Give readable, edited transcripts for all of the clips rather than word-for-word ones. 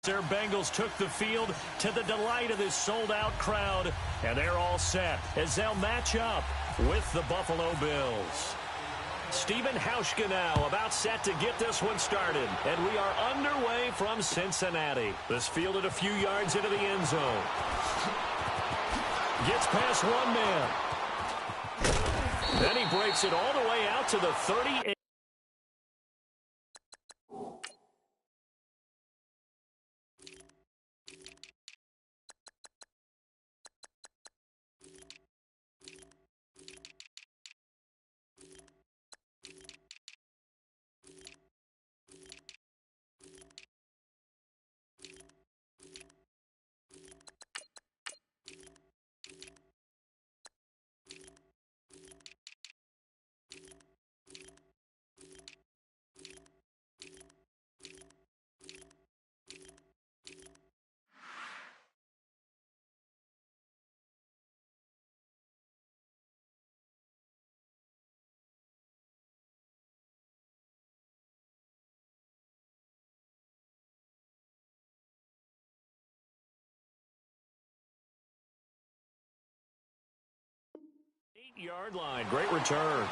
Their Bengals took the field to the delight of this sold-out crowd, and they're all set as they'll match up with the Buffalo Bills. Stephen Hauschka now about set to get this one started, and we are underway from Cincinnati. This fielded a few yards into the end zone. Gets past one man. Then he breaks it all the way out to the 38. Yard line. Great return.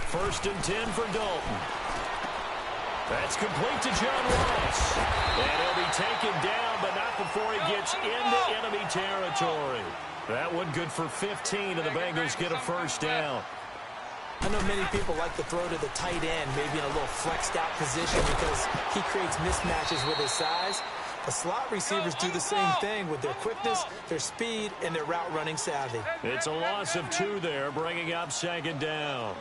First and 10 for Dalton. That's complete to John Ross. And he'll be taken down, but not before he gets into enemy territory. That one good for 15, and the Bengals get a first down. I know many people like to throw to the tight end, maybe in a little flexed out position because he creates mismatches with his size. The slot receivers do the same thing with their quickness, their speed, and their route running savvy. It's a loss of 2 there, bringing up second down.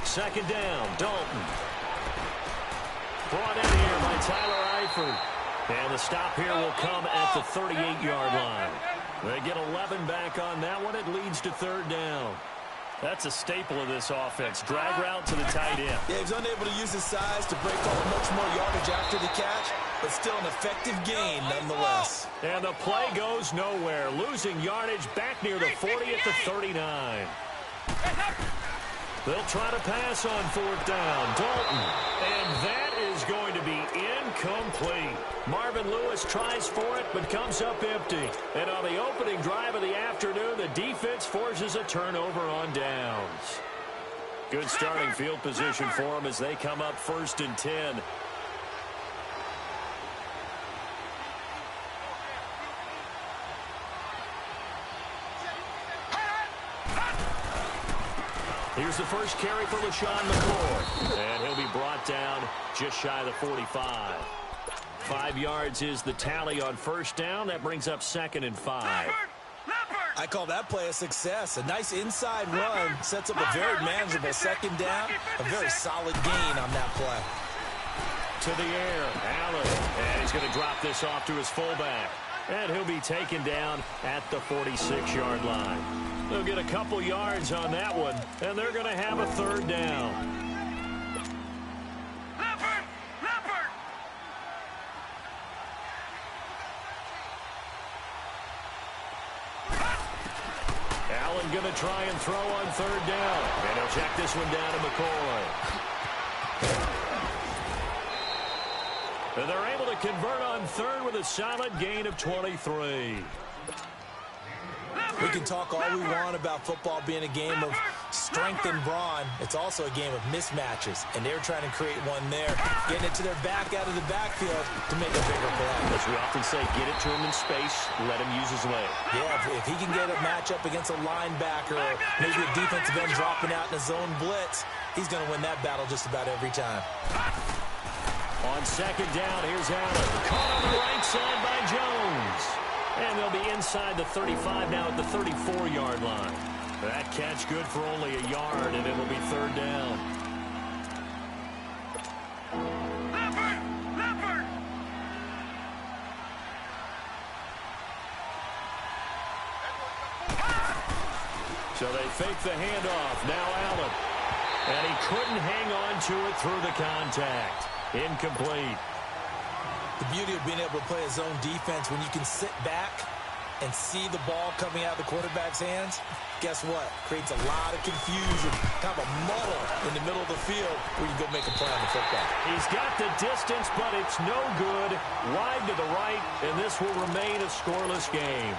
Second down, Dalton. Brought in here by Tyler Eifert. And the stop here will come at the 38-yard line. They get 11 back on that one. It leads to third down. That's a staple of this offense. Drag route to the tight end. Yeah, he was unable to use his size to break off much more yardage after the catch, but still an effective gain nonetheless. And the play goes nowhere. Losing yardage back near the 40 at the 39. They'll try to pass on fourth down. Dalton. And that is going to be incomplete. Marvin Lewis tries for it, but comes up empty. And on the opening drive of the afternoon, the defense forces a turnover on downs. Good starting field position for them as they come up first and 10. Here's the first carry for LaShawn McCoy. And he'll be brought down just shy of the 45. 5 yards is the tally on first down. That brings up second and 5. I call that play a success. A nice inside run sets up a very manageable second down. A very solid gain on that play. To the air, Allen. And he's going to drop this off to his fullback. And he'll be taken down at the 46-yard line. They'll get a couple yards on that one, and they're going to have a third down. Allen going to try and throw on third down. And he'll check this one down to McCoy. And they're able to convert on third with a solid gain of 23. We can talk all we want about football being a game of strength and brawn. It's also a game of mismatches, and they're trying to create one there, getting it to their back out of the backfield to make a bigger play. As we often say, get it to him in space, let him use his leg. Yeah, if he can get a matchup against a linebacker or maybe a defensive end dropping out in a zone blitz, he's going to win that battle just about every time. On second down, here's Allen. Caught on the right side by Jones. And they'll be inside the 35 now at the 34-yard line. That catch good for only a yard, and it'll be third down. So they fake the handoff. Now Allen. And he couldn't hang on to it through the contact. Incomplete. The beauty of being able to play a zone defense when you can sit back and see the ball coming out of the quarterback's hands, guess what? Creates a lot of confusion, kind of a muddle in the middle of the field where you go make a play on the football. He's got the distance, but it's no good. Wide to the right, and this will remain a scoreless game.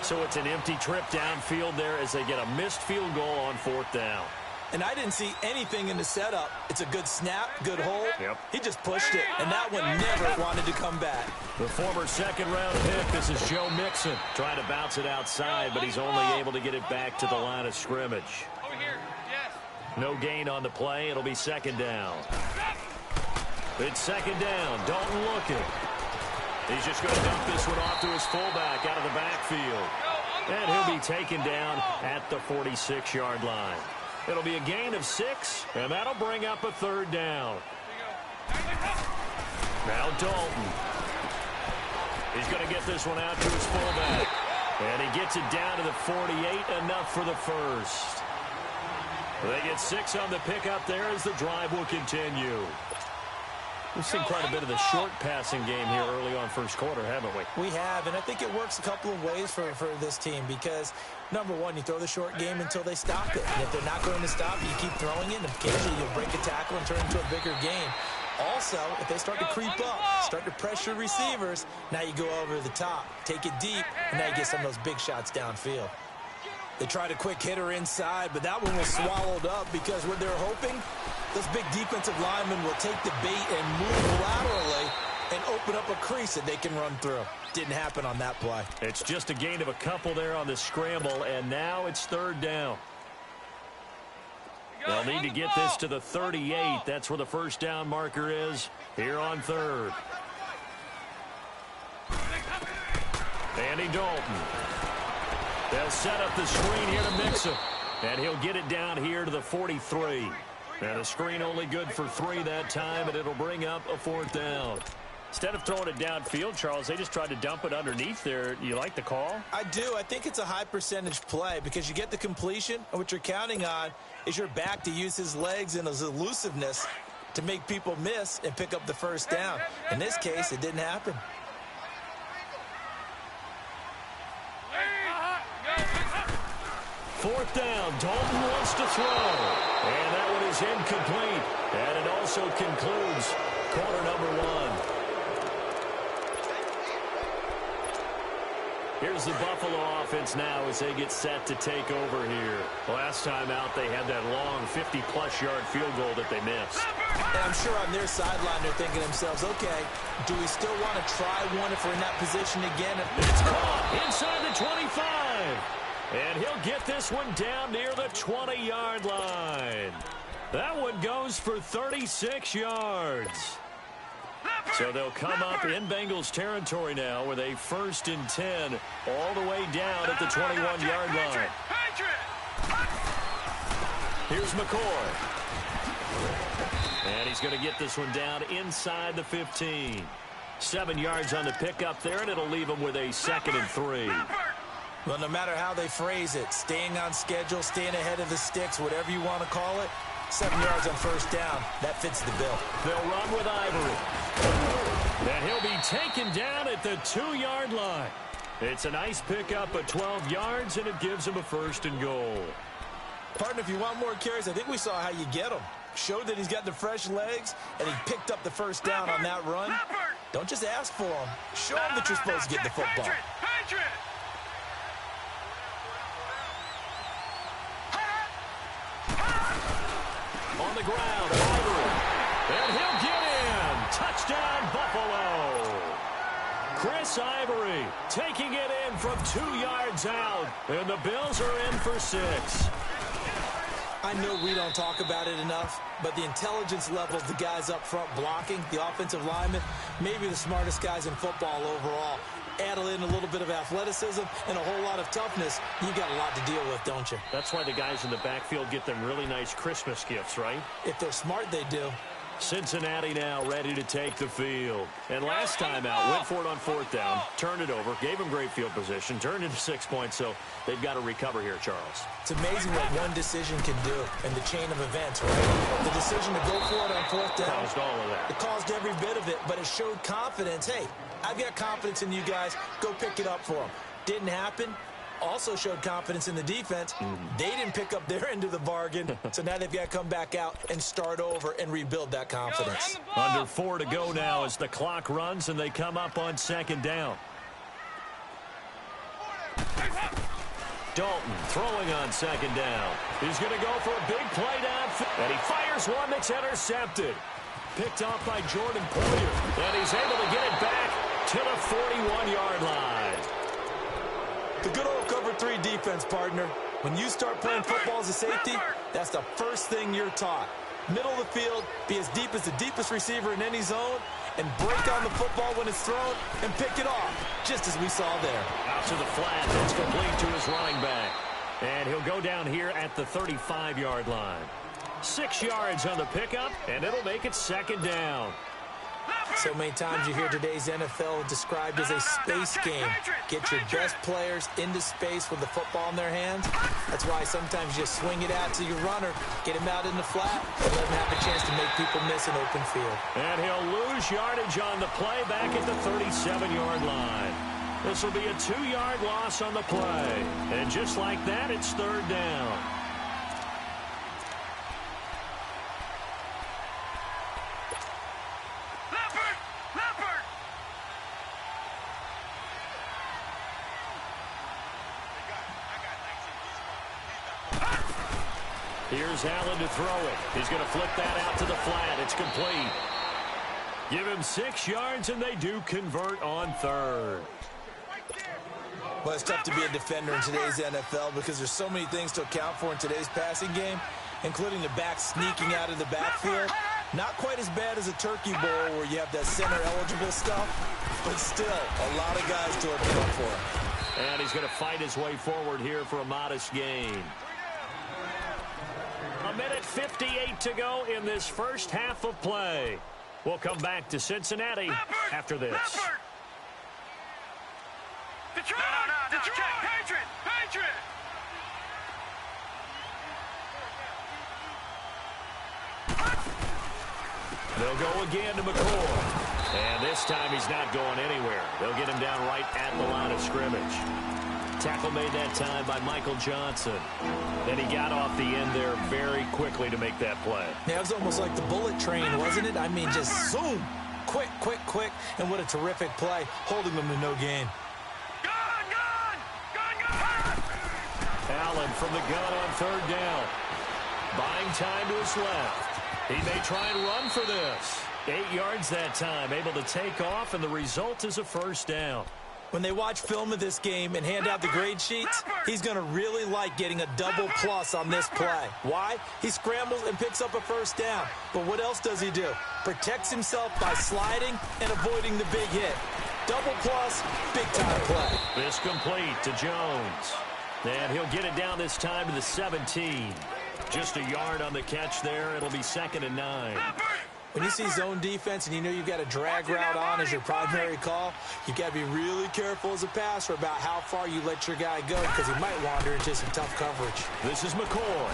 So it's an empty trip downfield there as they get a missed field goal on 4th down. And I didn't see anything in the setup. It's a good snap, good hold. Yep. He just pushed it, and that one never wanted to come back. The former second-round pick, this is Joe Mixon, trying to bounce it outside, but he's only able to get it back to the line of scrimmage. Over here, yes. No gain on the play. It'll be 2nd down. It's 2nd down. Dalton looking. He's just going to dump this one off to his fullback out of the backfield. And he'll be taken down at the 46-yard line. It'll be a gain of 6, and that'll bring up a 3rd down. Now Dalton. He's going to get this one out to his fullback. And he gets it down to the 48, enough for the first. They get 6 on the pickup there as the drive will continue. We've seen quite a bit of the short passing game here early on first quarter, haven't we? We have, and I think it works a couple of ways for this team because, number one, you throw the short game until they stop it. And if they're not going to stop it, you keep throwing it, and occasionally you'll break a tackle and turn it into a bigger game. Also, if they start to creep up, start to pressure receivers, now you go over the top, take it deep, and now you get some of those big shots downfield. They tried a quick hitter inside, but that one was swallowed up because what they're hoping, those big defensive linemen will take the bait and move laterally and open up a crease that they can run through. Didn't happen on that play. It's just a gain of a couple there on the scramble, and now it's 3rd down. They'll need to get this to the 38. That's where the first down marker is here on 3rd. Andy Dalton. They'll set up the screen here to Mixon. And he'll get it down here to the 43. And a screen only good for 3 that time, and it'll bring up a 4th down. Instead of throwing it downfield, Charles, they just tried to dump it underneath there. You like the call? I do. I think it's a high percentage play because you get the completion, and what you're counting on is your back to use his legs and his elusiveness to make people miss and pick up the first down. In this case, it didn't happen. Fourth down. Dalton wants to throw. And that one is incomplete. And it also concludes quarter number 1. Here's the Buffalo offense now as they get set to take over here. Last time out, they had that long 50-plus yard field goal that they missed. And I'm sure on their sideline they're thinking to themselves, okay, do we still want to try one if we're in that position again? It's caught inside the 25. And he'll get this one down near the 20-yard line. That one goes for 36 yards. So they'll come up in Bengals territory now with a 1st and 10 all the way down at the 21-yard line. Here's McCoy. And he's going to get this one down inside the 15. 7 yards on the pickup there, and it'll leave him with a 2nd and 3. Well, no matter how they phrase it, staying on schedule, staying ahead of the sticks, whatever you want to call it, 7 yards on first down. That fits the bill. They'll run with Ivory. And he'll be taken down at the 2-yard line. It's a nice pickup of 12 yards, and it gives him a 1st and goal. Partner, if you want more carries, I think we saw how you get him. Showed that he's got the fresh legs, and he picked up the first down on that run. Don't just ask for him. Show him that you're supposed to get the football. On the ground, Ivory. And he'll get in. Touchdown, Buffalo. Chris Ivory taking it in from 2 yards out. And the Bills are in for 6. I know we don't talk about it enough, but the intelligence level of the guys up front blocking, the offensive linemen, maybe the smartest guys in football overall. Add in a little bit of athleticism and a whole lot of toughness, you got a lot to deal with, don't you? That's why the guys in the backfield get them really nice Christmas gifts, right? If they're smart, they do. Cincinnati now ready to take the field. And last time out, went for it on 4th down, turned it over, gave them great field position, turned into 6 points, so they've got to recover here, Charles. It's amazing what one decision can do in the chain of events, right? The decision to go for it on 4th down. Caused all of that. It caused every bit of it, but it showed confidence. Hey, I've got confidence in you guys. Go pick it up for them. Didn't happen. Also showed confidence in the defense. They didn't pick up their end of the bargain, so now they've got to come back out and start over and rebuild that confidence. Under 4 to go now as the clock runs and they come up on 2nd down. Dalton throwing on 2nd down. He's going to go for a big play downfield, and he fires one that's intercepted. Picked off by Jordan Poyer, and he's able to get it back to the 41-yard line. The good old cover 3 defense, partner. When you start playing football as a safety, that's the first thing you're taught. Middle of the field, be as deep as the deepest receiver in any zone, and break on the football when it's thrown and pick it off, just as we saw there. Out to the flat, that's complete to his running back. And he'll go down here at the 35-yard line. 6 yards on the pickup, and it'll make it 2nd down. So many times you hear today's NFL described as a space game. Get your best players into space with the football in their hands. That's why sometimes you swing it out to your runner, get him out in the flat, and let him have a chance to make people miss an open field. And he'll lose yardage on the play back at the 37-yard line. This will be a 2-yard loss on the play. And just like that, it's 3rd down. Here's Allen to throw it. He's going to flip that out to the flat. It's complete. Give him 6 yards, and they do convert on 3rd. Well, it's tough to be a defender in today's NFL because there's so many things to account for in today's passing game, including the back sneaking out of the backfield. Not quite as bad as a turkey bowl where you have that center-eligible stuff, but still a lot of guys to account for. And he's going to fight his way forward here for a modest gain. 1:58 to go in this first half of play. We'll come back to Cincinnati after this. Detroit! Patriot! They'll go again to McCoy. And this time he's not going anywhere. They'll get him down right at the line of scrimmage. Tackle made that time by Michael Johnson. And he got off the end there very quickly to make that play. Yeah, it was almost like the bullet train, wasn't it? I mean, just zoom. Quick. And what a terrific play, holding them to no gain. Allen from the gun on 3rd down. Buying time to his left. He may try and run for this. 8 yards that time, able to take off, and the result is a 1st down. When they watch film of this game and hand out the grade sheets, he's going to really like getting a double plus on this play. Why? He scrambles and picks up a 1st down. But what else does he do? Protects himself by sliding and avoiding the big hit. Double plus, big-time play. This complete to Jones. And he'll get it down this time to the 17. Just a yard on the catch there. It'll be 2nd and 9. When you see zone defense and you know you've got a drag route on as your primary call, you've got to be really careful as a passer about how far you let your guy go because he might wander into some tough coverage. This is McCoy.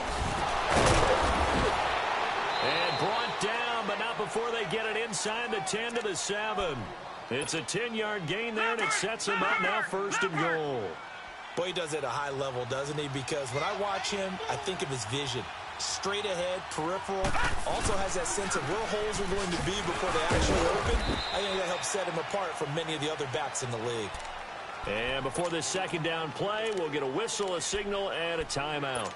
And brought down, but not before they get it inside the 10 to the 7. It's a 10-yard gain there, and it sets him up now 1st and goal. Boy, he does it at a high level, doesn't he? Because when I watch him, I think of his vision. Straight ahead, peripheral, also has that sense of where holes are going to be before they actually open. I think that helps set him apart from many of the other backs in the league. And before this 2nd down play, we'll get a whistle, a signal, and a timeout.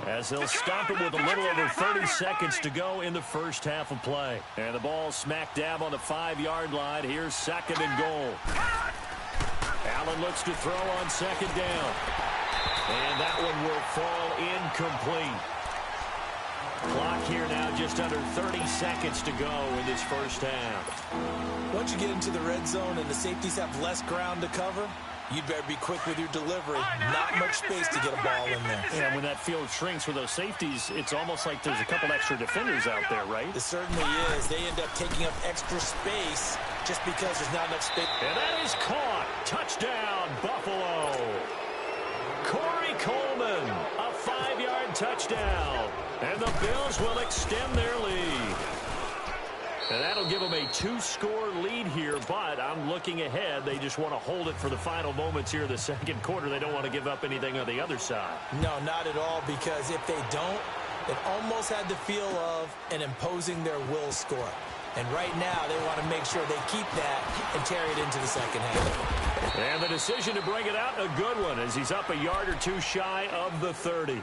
As they'll stop it with a little over 30 seconds to go in the first half of play. And the ball smack dab on the 5-yard line. Here's 2nd and goal. Allen looks to throw on 2nd down. And that one will fall incomplete. Clock here now just under 30 seconds to go in this first half. Once you get into the red zone and the safeties have less ground to cover, you'd better be quick with your delivery. Not much space to get a ball in there. Yeah, when that field shrinks with those safeties, it's almost like there's a couple extra defenders out there, right? It certainly is. They end up taking up extra space just because there's not enough space. And that is caught. Touchdown, Buffalo. Corey Coleman, a 5-yard touchdown. And the Bills will extend their lead. And that'll give them a 2-score lead here, but I'm looking ahead. They just want to hold it for the final moments here in the second quarter. They don't want to give up anything on the other side. No, not at all, because if they don't, it almost had the feel of an imposing their will score. And right now, they want to make sure they keep that and carry it into the second half. And the decision to bring it out, a good one, as he's up a yard or two shy of the 30.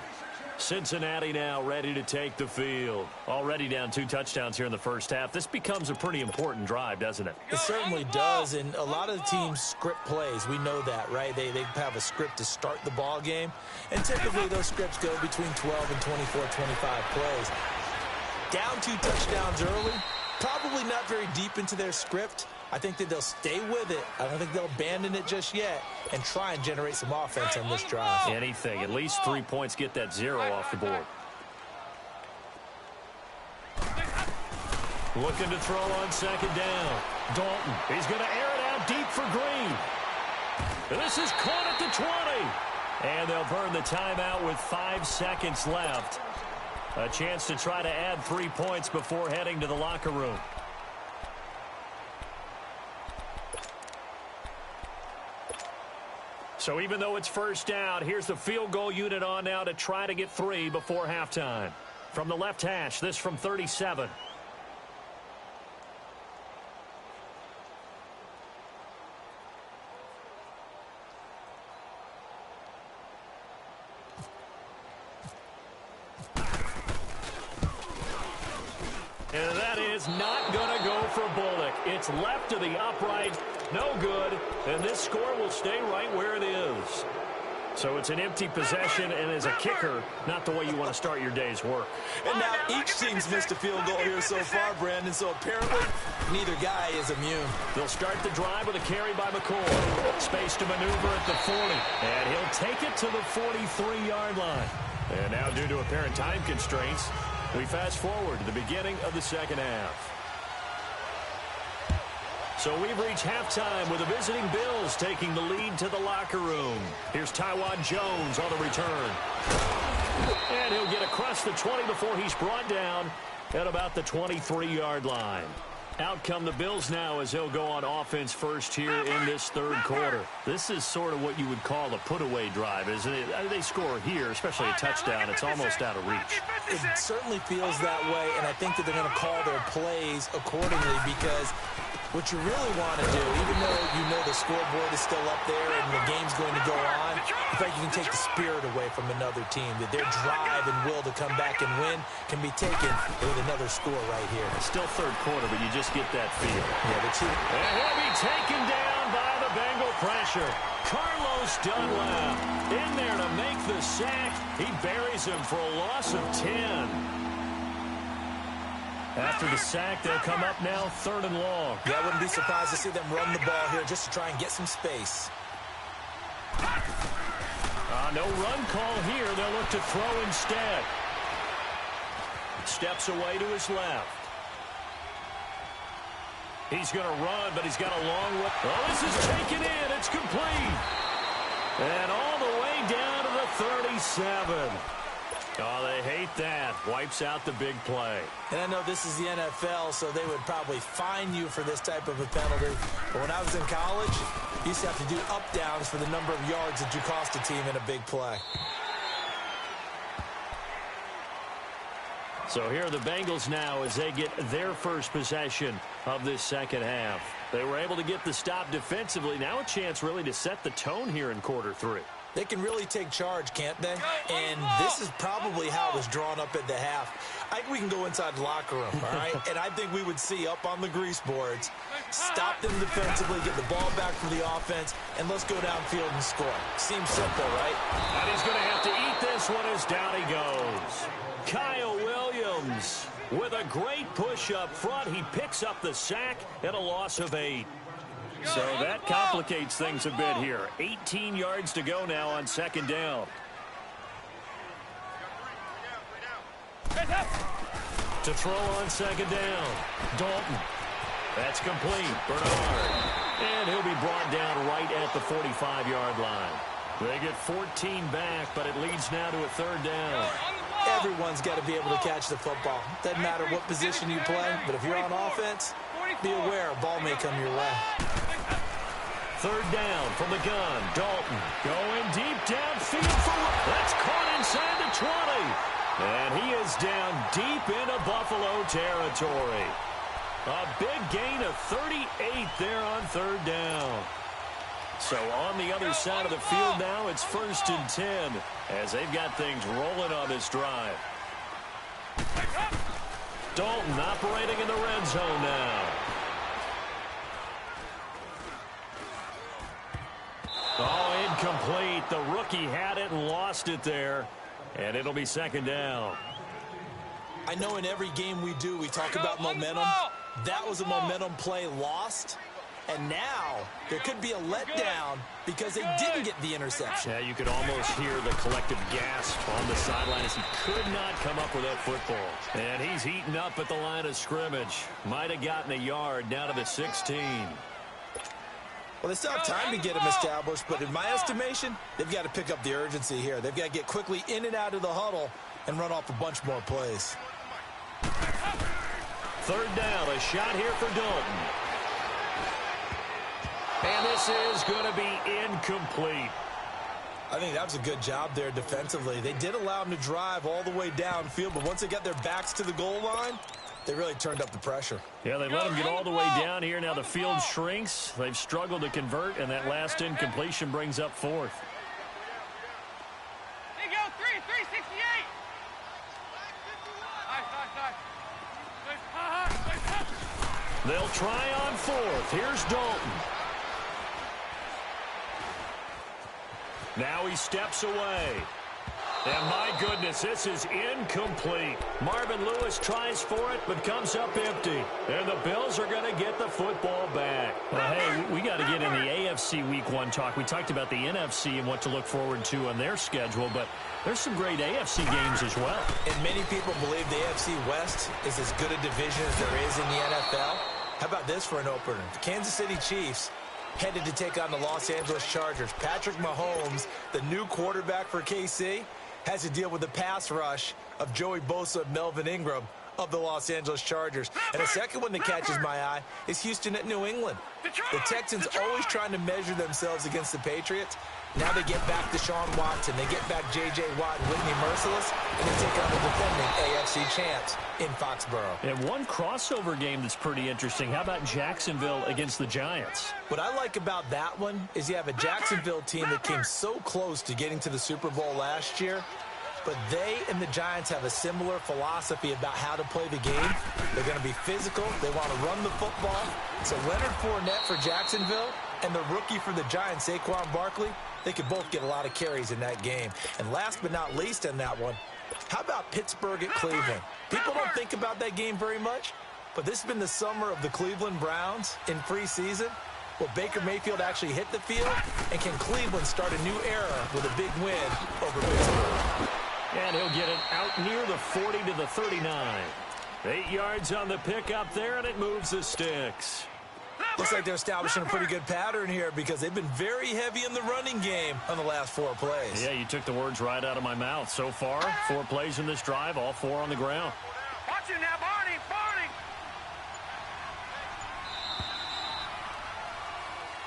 Cincinnati now ready to take the field. Already down 2 touchdowns here in the first half. This becomes a pretty important drive, doesn't it? It certainly does, and a lot of the teams script plays. We know that, right? They have a script to start the ball game, and typically those scripts go between 12 and 24, 25 plays. Down 2 touchdowns early, probably not very deep into their script. I think that they'll stay with it. I don't think they'll abandon it just yet and try and generate some offense on this drive. Anything. At least 3 points, get that 0 off the board. Looking to throw on second down. Dalton. He's going to air it out deep for Green. And this is caught at the 20. And they'll burn the timeout with 5 seconds left. A chance to try to add 3 points before heading to the locker room. So even though it's first down, here's the field goal unit on now to try to get 3 before halftime. From the left hash, this from 37. And that is not going to go for Bullock. It's left to the upright. No good. And this score will stay right where it is. So it's an empty possession, and as a kicker, not the way you want to start your day's work. And now each team's missed a field goal here so far, Brandon, so apparently neither guy is immune. They'll start the drive with a carry by McCoy. Space to maneuver at the 40. And he'll take it to the 43-yard line. And now, due to apparent time constraints, we fast forward to the beginning of the second half. So we've reached halftime with the visiting Bills taking the lead to the locker room. Here's Taiwan Jones on the return. And he'll get across the 20 before he's brought down at about the 23-yard line. Out come the Bills now as they'll go on offense first here in this third quarter. This is sort of what you would call a put-away drive, isn't it? They score here, especially a touchdown. It's almost out of reach. It certainly feels that way, and I think that they're going to call their plays accordingly because what you really want to do, even though you know the scoreboard is still up there and the game's going to go on, I think you can take the spirit away from another team, that their drive and will to come back and win can be taken with another score right here. It's still third quarter, but you just get that feel. Yeah, but and he'll be taken down by the Bengal pressure. Carlos Dunlap in there to make the sack. He buries him for a loss of 10. After the sack, they'll come up now third and long. Yeah, I wouldn't be surprised to see them run the ball here just to try and get some space. No run call here. They'll look to throw instead. Steps away to his left. He's going to run, but he's got a long way. Oh, this is taken in. It's complete. And all the way down to the 37. Oh, they hate that. Wipes out the big play. And I know this is the NFL, so they would probably fine you for this type of a penalty. But when I was in college, you used to have to do up-downs for the number of yards that you cost a team in a big play. So here are the Bengals now as they get their first possession of this second half. They were able to get the stop defensively. Now a chance really to set the tone here in quarter 3. They can really take charge, can't they? And this is probably how it was drawn up at the half. I think we can go inside the locker room, all right? And I think we would see up on the grease boards, stop them defensively, get the ball back from the offense, and let's go downfield and score. Seems simple, right? And he's going to have to eat this one as down he goes. Kyle Williams with a great push up front. He picks up the sack and a loss of 8. So that complicates things a bit here. 18 yards to go now on second down. To throw on second down, Dalton. That's complete. Bernard. And he'll be brought down right at the 45-yard line. They get 14 back, but it leads now to a third down. Everyone's got to be able to catch the football. Doesn't matter what position you play, but if you're on offense, be aware a ball may come your way. Third down from the gun. Dalton going deep downfield for that's caught inside the 20. And he is down deep into Buffalo territory. A big gain of 38 there on third down. So on the other side of the field now, it's 1st and 10 as they've got things rolling on this drive. Dalton operating in the red zone now. Oh, incomplete. The rookie had it and lost it there. And it'll be second down. I know in every game we do, we talk about momentum. That was a momentum play lost. And now there could be a letdown because they didn't get the interception. Yeah, you could almost hear the collective gasp on the sideline as he could not come up with that football. And he's heating up at the line of scrimmage. Might have gotten a yard down to the 16. Well, they still have time to get him established, but in my estimation, they've got to pick up the urgency here. They've got to get quickly in and out of the huddle and run off a bunch more plays. Third down, a shot here for Dalton. And this is going to be incomplete. I think that was a good job there defensively. They did allow him to drive all the way downfield, but once they got their backs to the goal line, they really turned up the pressure. Yeah, they let him get all the way down here. Now the field shrinks. They've struggled to convert, and that last incompletion brings up 4th. There you go, 368. They'll try on 4th. Here's Dalton. Now he steps away. And my goodness, this is incomplete. Marvin Lewis tries for it, but comes up empty. And the Bills are going to get the football back. Well, hey, we got to get in the AFC Week 1 talk. We talked about the NFC and what to look forward to on their schedule, but there's some great AFC games as well. And many people believe the AFC West is as good a division as there is in the NFL. How about this for an opener? The Kansas City Chiefs headed to take on the Los Angeles Chargers. Patrick Mahomes, the new quarterback for KC, has to deal with the pass rush of Joey Bosa and Melvin Ingram of the Los Angeles Chargers. And the second one that catches my eye is Houston at New England. The Texans always trying to measure themselves against the Patriots. Now they get back Deshaun Watson. They get back J.J. Watt and Whitney Merciless, and they take on the defending AFC champs in Foxborough. And one crossover game that's pretty interesting. How about Jacksonville against the Giants? What I like about that one is you have a Jacksonville team that came so close to getting to the Super Bowl last year, but they and the Giants have a similar philosophy about how to play the game. They're going to be physical. They want to run the football. So Leonard Fournette for Jacksonville and the rookie for the Giants, Saquon Barkley, they could both get a lot of carries in that game. And last but not least in that one, how about Pittsburgh at Cleveland? People don't think about that game very much, but this has been the summer of the Cleveland Browns in preseason. Will Baker Mayfield actually hit the field? And can Cleveland start a new era with a big win over Pittsburgh? And he'll get it out near the 40 to the 39. 8 yards on the pickup there, and it moves the sticks. Looks like they're establishing a pretty good pattern here because they've been very heavy in the running game on the last 4 plays. Yeah, you took the words right out of my mouth. So far, 4 plays in this drive, all 4 on the ground. Watch it now, Barney, Barney.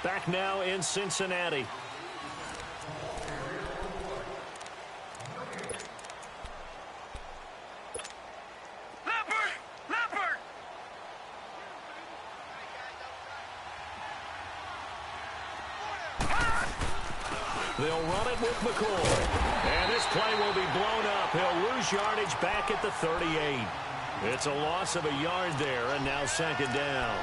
Back now in Cincinnati. They'll run it with McCoy. And this play will be blown up. He'll lose yardage back at the 38. It's a loss of a yard there, and now second down.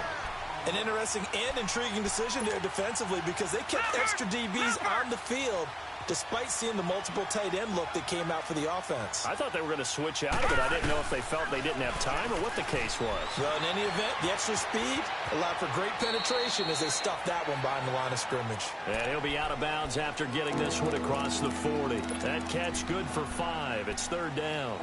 An interesting and intriguing decision there defensively because they kept extra DBs on the field despite seeing the multiple tight end look that came out for the offense. I thought they were going to switch out of it. I didn't know if they felt they didn't have time or what the case was. Well, in any event, the extra speed allowed for great penetration as they stuffed that one behind the line of scrimmage. And he'll be out of bounds after getting this one across the 40. That catch good for 5. It's third down.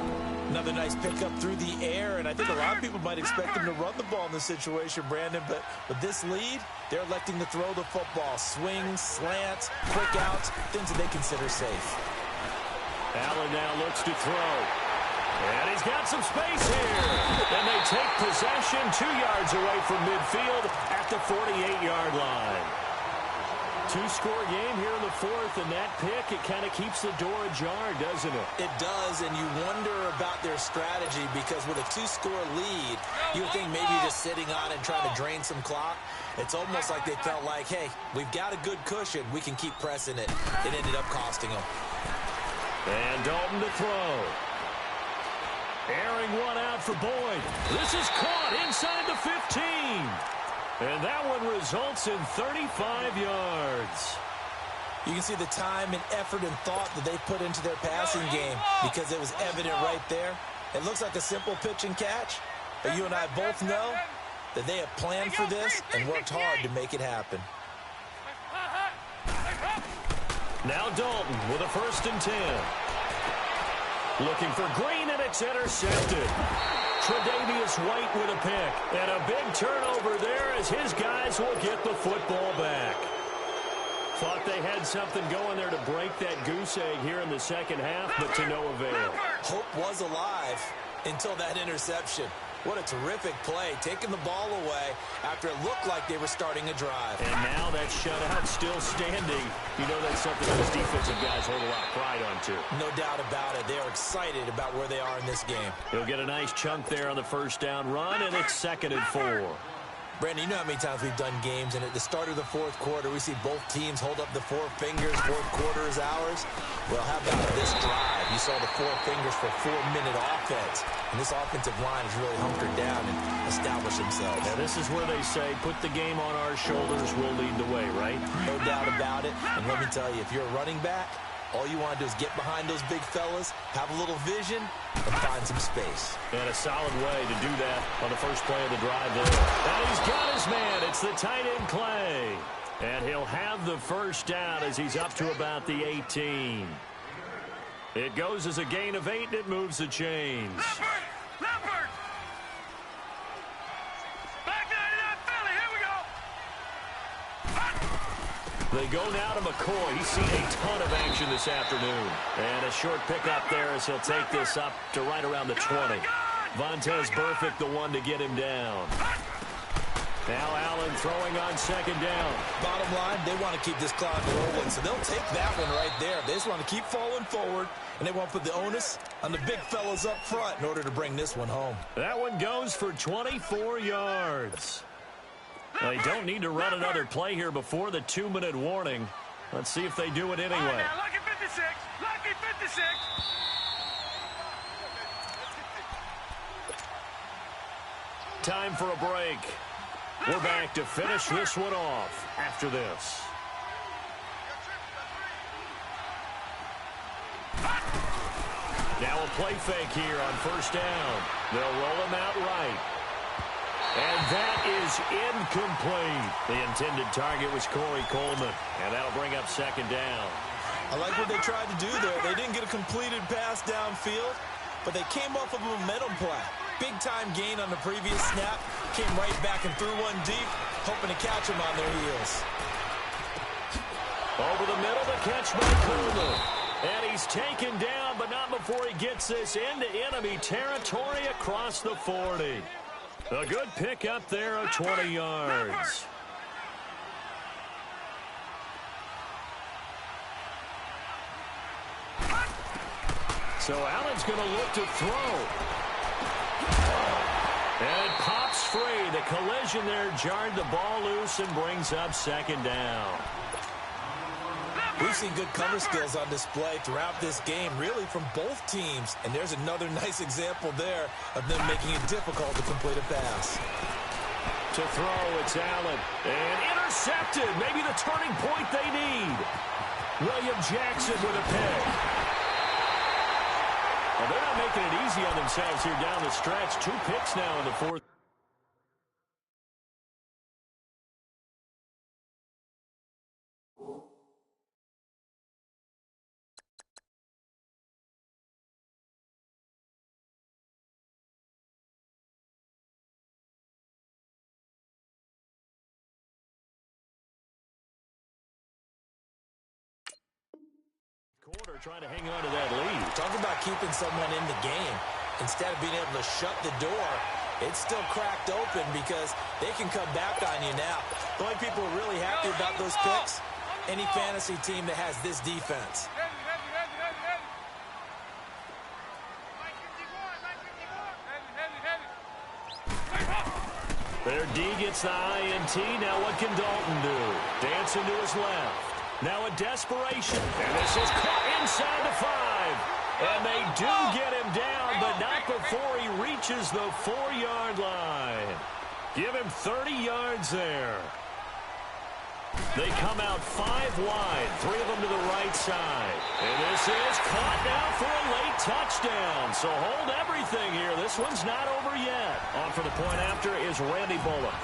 Another nice pickup through the air, and I think a lot of people might expect them to run the ball in this situation, Brandon, but with this lead, they're electing to throw the football. Swings, slants, quick outs, things that they consider safe. Allen now looks to throw. And he's got some space here. And they take possession 2 yards away from midfield at the 48-yard line. 2-score game here in the fourth, and that pick, it kind of keeps the door ajar, doesn't it? It does, and you wonder about their strategy because with a 2-score lead, you would think maybe just sitting on it and trying to drain some clock. It's almost like they felt like, hey, we've got a good cushion. We can keep pressing it. It ended up costing them. And Dalton to throw. Airing one out for Boyd. This is caught inside the 15. And that one results in 35 yards. You can see the time and effort and thought that they put into their passing game because it was evident right there. It looks like a simple pitch and catch, but you and I both know that they have planned for this and worked hard to make it happen. Now Dalton with a 1st and 10. Looking for Green, and it's intercepted. Tre'Davious White with a pick. And a big turnover there as his guys will get the football back. Thought they had something going there to break that goose egg here in the second half, but to no avail. Hope was alive until that interception. What a terrific play, taking the ball away after it looked like they were starting a drive. And now that shutout still standing. You know that's something those defensive guys hold a lot of pride onto. No doubt about it. They are excited about where they are in this game. He'll get a nice chunk there on the 1st down run, and it's 2nd and 4. Brandon, you know how many times we've done games, and at the start of the fourth quarter, we see both teams hold up the 4 fingers, fourth quarter is ours. Well, how about this drive? You saw the 4 fingers for 4-minute offense, and this offensive line has really hunkered down and established themselves. Now, this is where they say, put the game on our shoulders, we'll lead the way, right? No doubt about it, and let me tell you, if you're a running back, all you want to do is get behind those big fellas, have a little vision, and find some space. And a solid way to do that on the first play of the drive there. And he's got his man. It's the tight end, Clay. And he'll have the 1st down as he's up to about the 18. It goes as a gain of 8, and it moves the chains. Leopard! Back down to that Philly. Here we go. They go now to McCoy. He's seen a ton of action this afternoon. And a short pickup there as he'll take this up to right around the 20. Vontaze Burfict the one to get him down. Now Allen throwing on 2nd down. Bottom line, they want to keep this clock rolling, so they'll take that one right there. They just want to keep falling forward, and they want to put the onus on the big fellas up front in order to bring this one home. That one goes for 24 yards. They don't need to run another play here before the 2-minute warning. Let's see if they do it anyway. Now, lucky 56. Lucky 56. Time for a break. We're back to finish this one off after this. Now a play fake here on 1st down. They'll roll him out right. And that is incomplete. The intended target was Corey Coleman. And that'll bring up 2nd down. I like what they tried to do there. They didn't get a completed pass downfield, but they came off of a momentum play. Big-time gain on the previous snap. Came right back and threw one deep, hoping to catch them on their heels. Over the middle, the catch by Coleman. And he's taken down, but not before he gets this into enemy territory across the 40. A good pick up there of 20 yards. So Allen's going to look to throw. And it pops free. The collision there jarred the ball loose and brings up 2nd down. We've seen good cover skills on display throughout this game, really from both teams. And there's another nice example there of them making it difficult to complete a pass. To throw, it's Allen. And intercepted. Maybe the turning point they need. William Jackson with a pick. Well, they're not making it easy on themselves here down the stretch. 2 picks now in the fourth. Quarter trying to hang on to that lead. Talk about keeping someone in the game. Instead of being able to shut the door, it's still cracked open because they can come back on you now. The only people who are really happy about those picks, any fantasy team that has this defense. Their D gets the INT. Now what can Dalton do? Dancing to his left. Now a desperation. And this is caught inside the 5. And they do get him down, but not before he reaches the 4-yard line. Give him 30 yards there. They come out 5 wide, 3 of them to the right side. And this is caught now for a late touchdown. So hold everything here. This one's not over yet. On for the point after is Randy Bullock.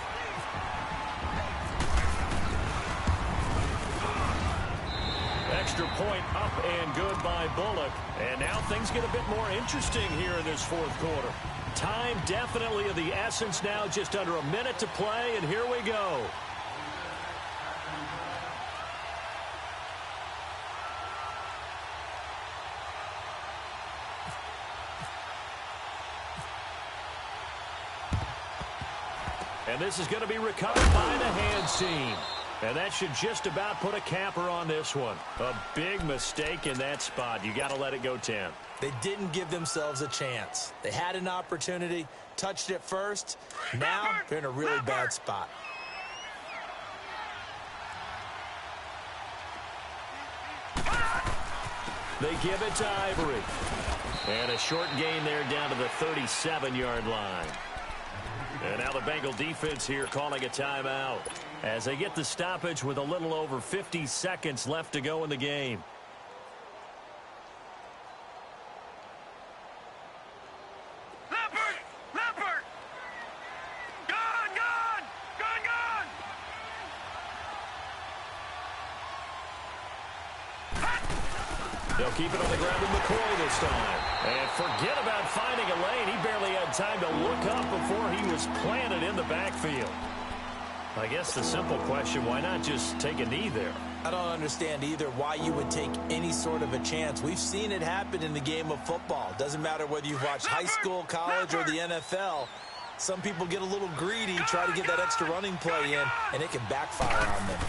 Extra point up and good by Bullock. And now things get a bit more interesting here in this fourth quarter. Time definitely of the essence now, just under a minute to play, and here we go. And this is going to be recovered by the hands team. And that should just about put a capper on this one. A big mistake in that spot. You got to let it go 10. They didn't give themselves a chance. They had an opportunity, touched it first. Now they're in a really bad spot. They give it to Ivory. And a short gain there down to the 37-yard line. And now the Bengal defense here calling a timeout as they get the stoppage with a little over 50 seconds left to go in the game. Leopard! Gone! They'll keep it on the ground with McCoy this time. And forget about finding a lane. He barely had time to look up before he was planted in the backfield. I guess the simple question, why not just take a knee there? I don't understand either why you would take any sort of a chance. We've seen it happen in the game of football. Doesn't matter whether you've watched high school, college, or the NFL. Some people get a little greedy, try to get that extra running play in, and it can backfire on them.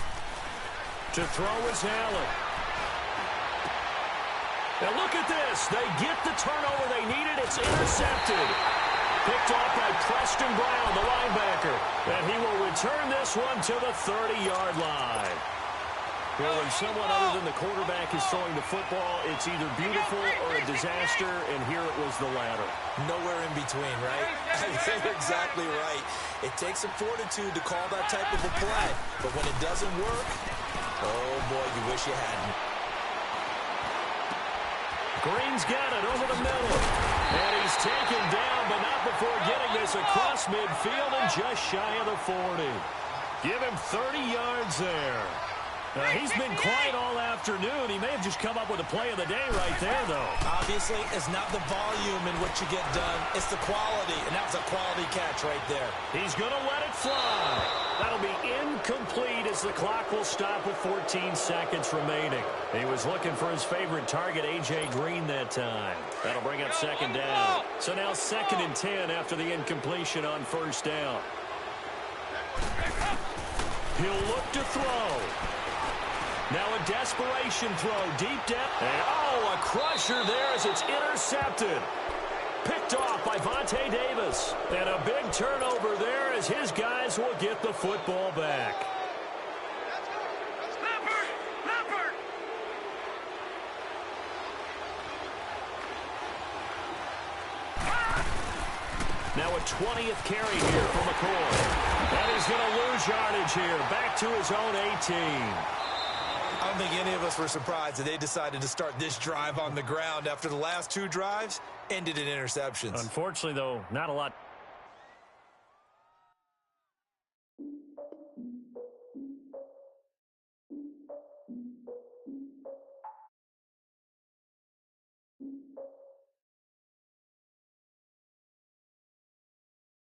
To throw is Allen. Now look at this. They get the turnover they needed. It's intercepted. Picked off by Preston Brown, the linebacker. And he will return this one to the 30-yard line. Well, when someone other than the quarterback is throwing the football, it's either beautiful or a disaster, and here it was the latter. Nowhere in between, right? You're exactly right. It takes some fortitude to call that type of a play. But when it doesn't work, oh, boy, you wish you hadn't. Green's got it over the middle. And he's taken down, but not before getting this across midfield and just shy of the 40. Give him 30 yards there. He's been quiet all afternoon. He may have just come up with a play of the day right there, though. Obviously, it's not the volume in what you get done. It's the quality, and that was a quality catch right there. He's going to let it fly. That'll be incomplete as the clock will stop with 14 seconds remaining. He was looking for his favorite target, A.J. Green, that time. That'll bring up second down. So now 2nd and 10 after the incompletion on first down. He'll look to throw. Now a desperation throw deep down. And a crusher there as it's intercepted. Picked off by Vontae Davis. And a big turnover there as his guys will get the football back. Leopard! Now a 20th carry here for McCoy. And he's going to lose yardage here. Back to his own 18. I don't think any of us were surprised that they decided to start this drive on the ground after the last two drives ended in interceptions. Unfortunately, though, not a lot